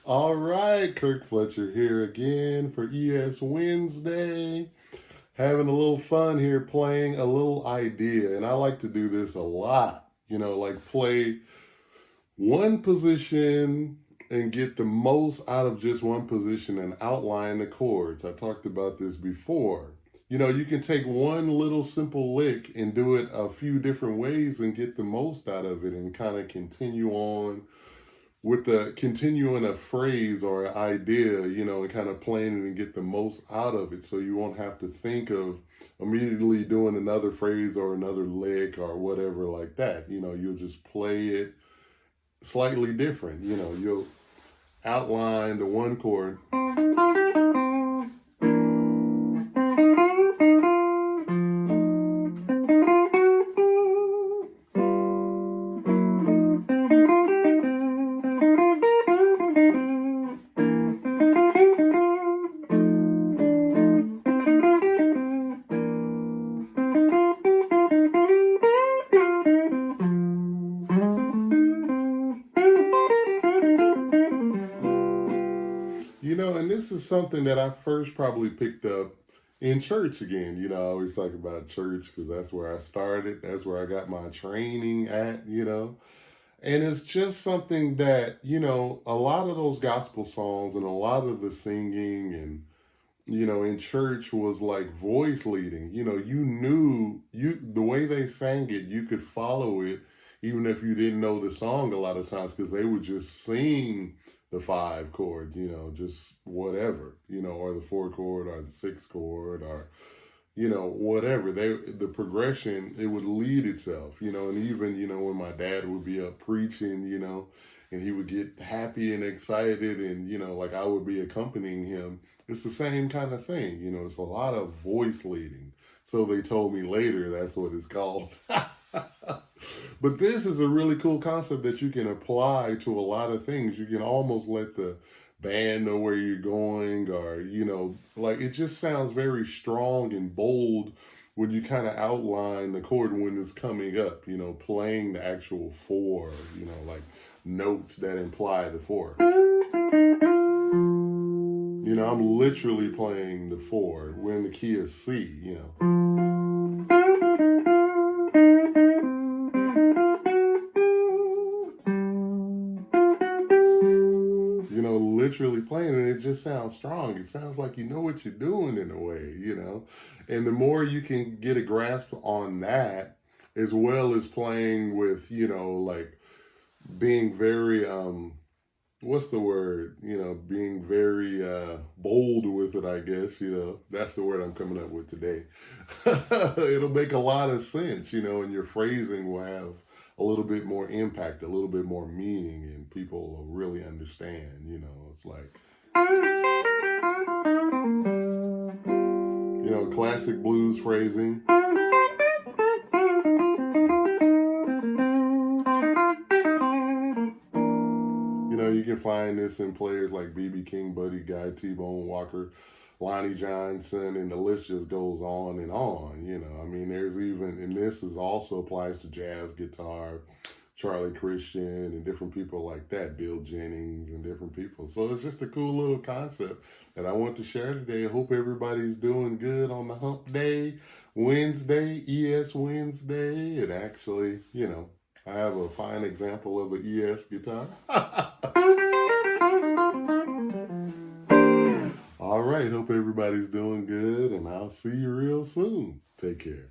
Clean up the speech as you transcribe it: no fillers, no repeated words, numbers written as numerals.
All right, Kirk Fletcher here again for ES Wednesday. Having a little fun here playing a little idea. And I like to do this a lot, like play one position and get the most out of just one position and outline the chords. I talked about this before. You can take one little simple lick and do it a few different ways and get the most out of it and kind of continue on with the continuing a phrase or an idea, and kind of playing it and get the most out of it. So you won't have to think of immediately doing another phrase or another lick or whatever like that. You'll just play it slightly different. You'll outline the one chord. And this is something that I first probably picked up in church again. I always talk about church because that's where I started. That's where I got my training at. And it's just something that, a lot of those gospel songs and a lot of the singing and, in church was like voice leading. You knew the way they sang it, you could follow it even if you didn't know the song a lot of times because they would just sing the 5 chord, just whatever, or the 4 chord or the 6 chord or, whatever. The progression, it would lead itself, and even, when my dad would be up preaching, and he would get happy and excited and, like I would be accompanying him. It's the same kind of thing, it's a lot of voice leading. So they told me later that's what it's called. But this is a really cool concept that you can apply to a lot of things. You can almost let the band know where you're going or, like it just sounds very strong and bold when you kind of outline the chord when it's coming up, playing the actual 4, like notes that imply the 4. I'm literally playing the 4. We're in the key of C. Literally playing, and it just sounds strong. It sounds like you know what you're doing in a way, And the more you can get a grasp on that, as well as playing with, like being very, what's the word? Being very bold with it, I guess, that's the word I'm coming up with today. It'll make a lot of sense, and your phrasing will have a little bit more impact, a little bit more meaning, and people will really understand, it's like, classic blues phrasing. You can find this in players like B.B. King, Buddy Guy, T-Bone Walker, Lonnie Johnson, and the list just goes on and on. There's even, and this is also applies to jazz guitar, Charlie Christian, and different people like that, Bill Jennings, and different people. So it's just a cool little concept that I want to share today. I hope everybody's doing good on the hump day, Wednesday, ES Wednesday, and actually, I have a fine example of an ES guitar. All right, hope everybody's doing good, and I'll see you real soon. Take care.